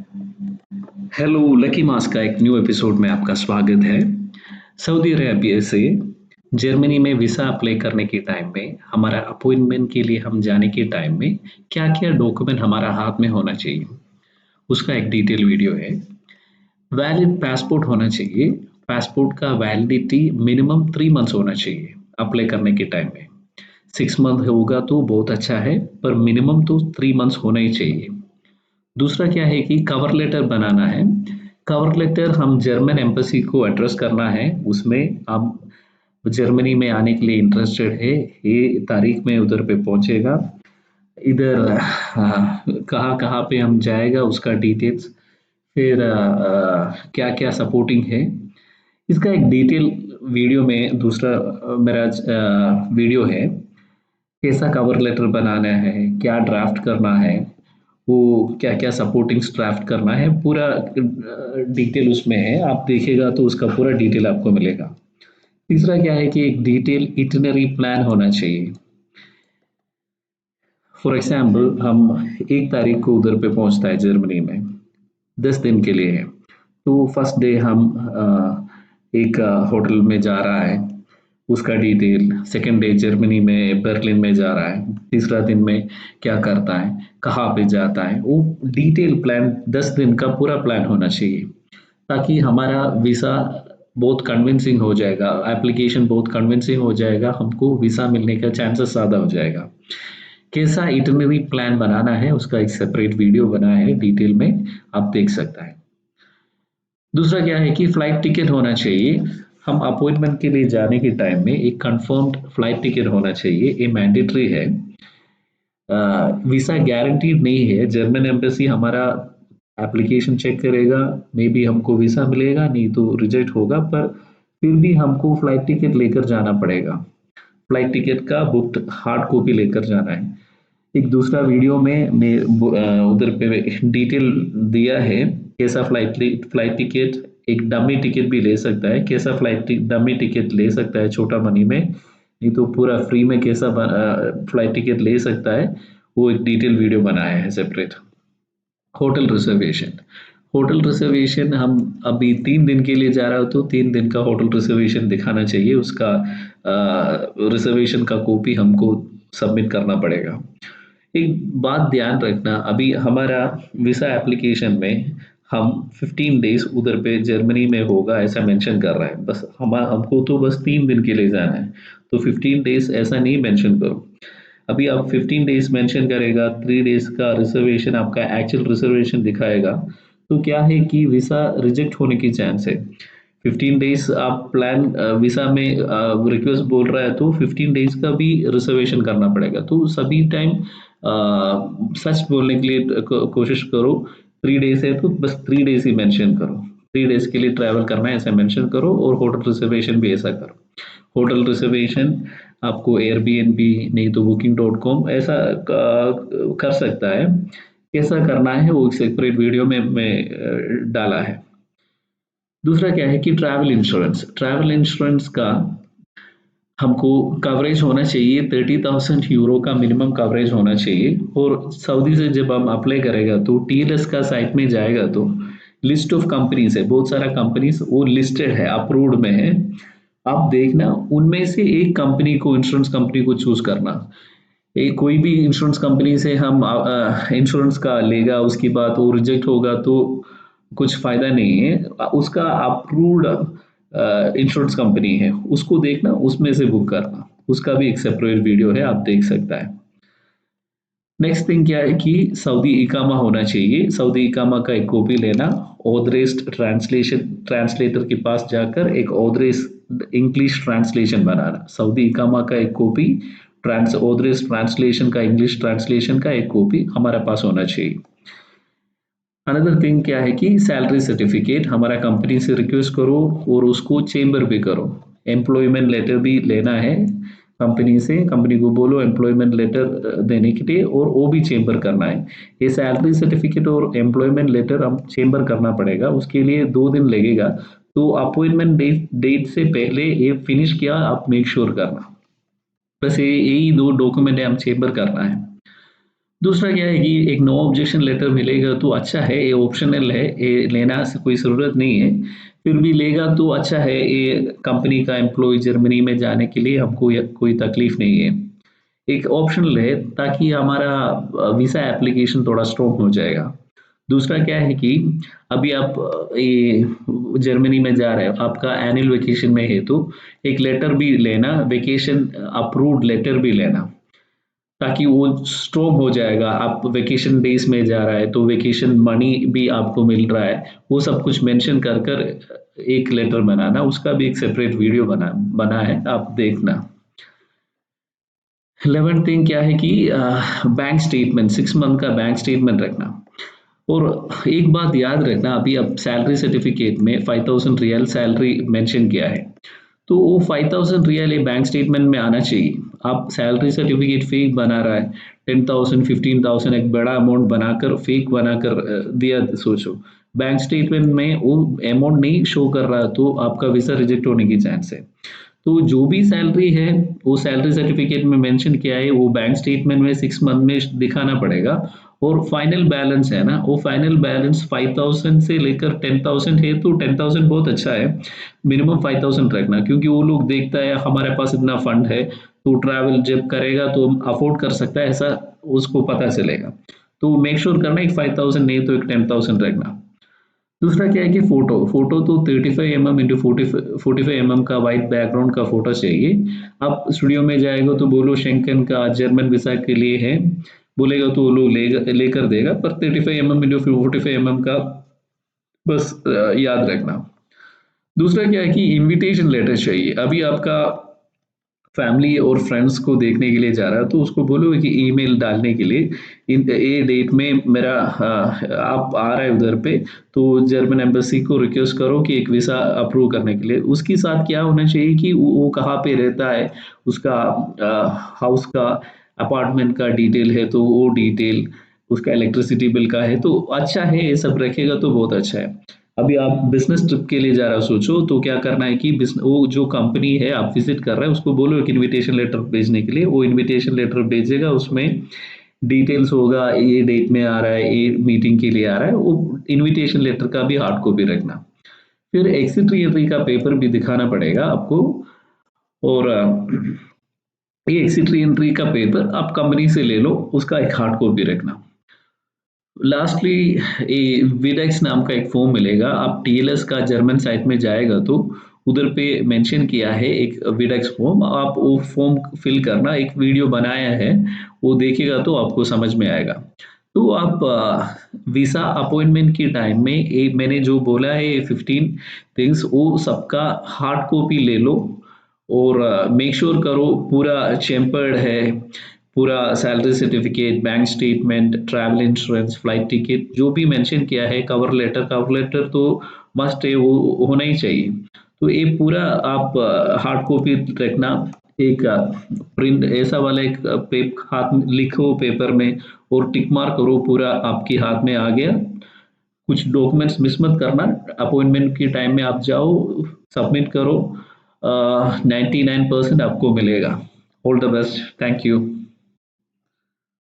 Hello, lucky मास का एक new episode में आपका स्वागत है। सऊदी अरेबिया से जर्मनी में वीज़ा अप्लाई करने के टाइम में, हमारा अपॉइंटमेंट के लिए हम जाने के टाइम में क्या-क्या डॉक्यूमेंट हमारा हाथ में होना चाहिए, उसका एक डिटेल वीडियो है। वैलिड पासपोर्ट होना चाहिए। पासपोर्ट का वैलिडिटी मिनिमम 3 मंथ्स होना चाहिए अप्लाई करने के टाइम में। 6 मंथ होगा तो बहुत अच्छा है, पर मिनिमम तो 3 मंथ्स होना ही चाहिए। दूसरा क्या है कि कवर लेटर बनाना है। कवर लेटर हम जर्मन एम्बेसी को एड्रेस करना है। उसमें आप जर्मनी में आने के लिए इंटरेस्टेड है, ये तारीख में उधर पे पहुंचेगा, इधर कहाँ-कहाँ पे हम जाएगा उसका डिटेल्स, फिर क्या-क्या सपोर्टिंग है, इसका एक डिटेल वीडियो में दूसरा मेरा वीडियो है। कैसा कवर लेटर बनाना है, क्या ड्राफ्ट करना है, वो क्या-क्या सपोर्टिंग्स ड्राफ्ट करना है, पूरा डिटेल उसमें है। आप देखिएगा तो उसका पूरा डिटेल आपको मिलेगा। तीसरा क्या है कि एक डिटेल इटिनरी प्लान होना चाहिए। फॉर एग्जाम्पल हम 1 तारीख को उधर पे पहुंचता है जर्मनी में, 10 दिन के लिए है। तो फर्स्ट डे हम एक होटल में जा रहा है, उसका डिटेल। सेकंड डे जर्मनी में बर्लिन में जा रहा है, तीसरा दिन में क्या करता है, कहाँ पे जाता है, वो डिटेल प्लान 10 दिन का पूरा प्लान होना चाहिए, ताकि हमारा वीज़ा बहुत कन्विंसिंग हो जाएगा, एप्लीकेशन बहुत कन्विंसिंग हो जाएगा, हमको वीज़ा मिलने का चांसेस ज़्यादा हो जाएगा। कैसा इटिनरी प्लान बनाना है, उसका एक सेपरेट वीडियो बना है डिटेल में, आप देख सकता है। दूसरा क्या है कि फ्लाइट टिकट होना चाहिए। हम अपॉइंटमेंट के लिए जाने के टाइम में एक कंफर्म्ड फ्लाइट टिकट होना चाहिए, ये मैंडेटरी है। वीज़ा गारंटीड नहीं है। जर्मन एम्बेसी हमारा एप्लीकेशन चेक करेगा, मे बी हमको वीज़ा मिलेगा, नहीं तो रिजेक्ट होगा, पर फिर भी हमको फ्लाइट टिकट लेकर जाना पड़ेगा। फ्लाइट टिकट का बुक्ड हार्ड कॉपी लेकर जाना है। एक दूसरा वीडियो में मैं उधर पे डिटेल दिया है, कैसा फ्लाइट टिकट, एक डमी टिकट भी ले सकता है, कैसा डमी टिकट ले सकता है छोटा मनी में, नहीं तो पूरा फ्री में कैसा फ्लाइट टिकट ले सकता है, वो एक डिटेल वीडियो बनाया है separate. Hotel reservation. Hotel reservation हम अभी 3 दिन के लिए जा रहा हो तो 3 दिन का होटल रिजर्वेशन दिखाना चाहिए, उसका रिजर्वेशन का कॉपी हमको सबमिट करना पड़ेगा। एक बात ध्यान रखना, अभी हमारा वीज़ा एप्लीकेशन में हम 15 डेज़ उधर पे जर्मनी में होगा ऐसा मेंशन कर रहा है। बस हमको तो बस 3 दिन के लिए जाना है, तो 15 डेज़ ऐसा नहीं मेंशन करो। अभी आप 15 डेज़ मेंशन करेगा, 3 डेज़ का रिज़र्वेशन आपका एक्चुअल रिज़र्वेशन दिखाएगा, तो क्या है कि वीज़ा रिजेक्ट होने की चांस है। 15 डेज़ आप प्लान वीज़ा में रिक्वेस्ट बोल रहा है तो 15 डेज़ का भी रिज़र्वेशन करना पड़ेगा। तो सभी टाइम सच बोलने के लिए कोशिश करो। 3 डेज़ है तो बस 3 डेज़ ही मेंशन करो। 3 डेज़ के लिए ट्रैवल करना है ऐसा मेंशन करो, और होटल रिज़र्वेशन भी ऐसा करो। होटल रिज़र्वेशन आपको एयरबीएनबी नहीं तो बुकिंग.com ऐसा कर सकता है। कैसा करना है वो एक सेपरेट वीडियो में डाला है। दूसरा क्या है कि ट्रैवल इंश्योरेंस। ट्रैवल इंश्योरेंस का हमको कवरेज होना चाहिए, 30,000 यूरो का मिनिमम कवरेज होना चाहिए। और सऊदी से जब हम अप्लाई करेगा तो टीएलएस का साइट में जाएगा तो लिस्ट ऑफ कंपनीज है, बहुत सारा कंपनीज वो लिस्टेड है, अप्रूव्ड में है। आप देखना उनमें से एक कंपनी को, इंश्योरेंस कंपनी को चूज करना। कोई भी इंश्योरेंस कंपनी से हम इंश्योरेंस का लेगा, उसके बाद वो रिजेक्ट होगा तो कुछ फायदा नहीं है। उसका अप्रूव्ड इंश्योरेंस कंपनी है, उसको देखना, उसमें से बुक करना। उसका भी एक सेपरेट वीडियो है, आप देख सकता है। नेक्स्ट थिंग क्या है कि सऊदी इकामा होना चाहिए। सऊदी इकामा का एक कॉपी लेना, ऑथराइज्ड ट्रांसलेटर के पास जाकर एक ऑथराइज्ड इंग्लिश ट्रांसलेशन बनाना। सऊदी इकामा का एक कॉपी, ऑथराइज्ड ट्रांसलेशन का, इंग्लिश ट्रांसलेशन का एक कॉपी हमारे पास होना चाहिए। अनदर थिंग क्या है कि सैलरी सर्टिफिकेट हमारा कंपनी से रिक्वेस्ट करो और उसको चेंबर भी करो। एम्प्लॉयमेंट लेटर भी लेना है कंपनी से, कंपनी को बोलो एम्प्लॉयमेंट लेटर देने के लिए, और वो भी चेंबर करना है। ये सैलरी सर्टिफिकेट और एम्प्लॉयमेंट लेटर हम चेंबर करना पड़ेगा, उसके लिए 2 दिन लगेगा। तो अपॉइंटमेंट डेट से पहले ये फिनिश किया आप मेक श्योर करना। बस यही 2 डॉक्यूमेंट है हम चेंबर करना है। दूसरा क्या है कि एक नो ऑब्जेक्शन लेटर मिलेगा तो अच्छा है, ये ऑप्शनल है, ये लेना से कोई ज़रूरत नहीं है। फिर भी लेगा तो अच्छा है, ये कंपनी का एम्प्लॉयी जर्मनी में जाने के लिए हमको या कोई तकलीफ नहीं है। एक ऑप्शनल है ताकि हमारा वीज़ा एप्लीकेशन थोड़ा स्ट्रॉन्ग हो जाएगा। दूसरा क्या है कि अभी आप ये जर्मनी में जा रहे हो, आपका एनुअल वेकेशन में है तो एक लेटर भी लेना, वेकेशन अप्रूव्ड लेटर भी लेना। ताकि वो स्ट्रॉन्ग हो जाएगा। आप वेकेशन डेज़ में जा रहा है, तो वेकेशन मनी भी आपको मिल रहा है। वो सब कुछ मेंशन कर कर एक लेटर बनाना, उसका भी एक सेपरेट वीडियो बना है, आप देखना। 11th थिंग क्या है कि बैंक स्टेटमेंट 6 मंथ का बैंक स्टेटमेंट रखना। और एक बात याद रखना, अभी अब सैलरी सर्टिफिकेट में 5000 रियल सैलरी मेंशन किया है। तो वो 5000 रियल ये बैंक स्टेटमेंट में आना चाहिए। आप सैलरी सर्टिफिकेट फेक बना रहा है, 10,000 15,000 एक बड़ा अमाउंट बनाकर फेक बनाकर दिया, सोचो बैंक स्टेटमेंट में वो अमाउंट नहीं शो कर रहा तो आपका वीज़ा रिजेक्ट होने की चांस है। तो जो भी सैलरी है वो सैलरी सर्टिफिकेट में मेंशन किया है, वो बैंक स्टेटमेंट में 6 मंथ में दिखाना पड़ेगा। और फाइनल बैलेंस है ना, वो फाइनल बैलेंस 5000 से लेकर 10,000 है तो 10,000 बहुत अच्छा है। मिनिमम 5000 रखना, क्योंकि वो लोग देखता है हमारे पास इतना फंड है तो ट्रैवल जब करेगा तो अफोर्ड कर सकता है, ऐसा उसको पता चलेगा। तो मेक श्योर करना एक 5000 नहीं तो एक 10,000 रखना। दूसरा क्या है कि फ़ोटो तो 35 एमएम इंटू 45 एमएम का वाइट बैकग्राउंड का फ़ोटो चाहिए। आप स्टूडियो में जाएगा तो बोलो शेंगेन का जर्मन वीज़ा के लिए है, बोलेगा तो वो लोग लेकर देगा, पर 35 एमएम इंटू 45 एमएम का बस याद रखना। दूसरा क्या है कि इन्विटेशन लेटर चाहिए। अभी आपका फैमिली और फ्रेंड्स को देखने के लिए जा रहा है तो उसको बोलो कि ईमेल डालने के लिए इन ये डेट में मेरा आप आ रहे हैं उधर पे, तो जर्मन एम्बेसी को रिक्वेस्ट करो कि एक वीज़ा अप्रूव करने के लिए। उसके साथ क्या होना चाहिए कि वो कहाँ पे रहता है, उसका हाउस का अपार्टमेंट का डिटेल है तो वो डिटेल, उसका इलेक्ट्रिसिटी बिल का है तो अच्छा है, ये सब रखेगा तो बहुत अच्छा है। अभी आप बिज़नेस ट्रिप के लिए जा रहे हो सोचो तो क्या करना है कि वो जो कंपनी है आप विज़िट कर रहे हैं उसको बोलो एक इन्विटेशन लेटर भेजने के लिए, वो इन्विटेशन लेटर भेजेगा, उसमें डिटेल्स होगा, ये डेट में आ रहा है, ये मीटिंग के लिए आ रहा है, वो इन्विटेशन लेटर का भी हार्ड कॉपी रखना। फिर एक्सिट री-एंट्री का पेपर भी दिखाना पड़ेगा आपको। और ये एक्सिट री-एंट्री का पेपर आप कंपनी से ले लो, उसका एक हार्ड कॉपी रखना। लास्टली ये विडेक्स नाम का एक फॉर्म मिलेगा, आप टीएलएस का जर्मन साइट में जाएगा तो उधर पे मेंशन किया है एक विडेक्स फॉर्म, आप वो फॉर्म फिल करना, एक वीडियो बनाया है, वो देखिएगा तो आपको समझ में आएगा। तो आप वीज़ा अपॉइंटमेंट के टाइम में ये मैंने जो बोला है ये 15 थिंग्स वो सबका हार्ड कॉपी ले लो। और मेक श्योर करो पूरा चेम्पर्ड है, पूरा salary certificate, bank statement, travel insurance, flight ticket जो भी मेंशन किया है, कवर लेटर तो मस्ट है, वो होना ही चाहिए। तो ये पूरा आप हार्ड कॉपी रखना, एक प्रिंट ऐसा वाला एक हाथ में लिखो पेपर में और टिक मार्क करो, पूरा आपके हाथ में आ गया। कुछ डॉक्यूमेंट्स मिस मत करना, अपॉइंटमेंट के टाइम में आप जाओ, सबमिट करो, 99% आपको मिलेगा। All the best, thank you.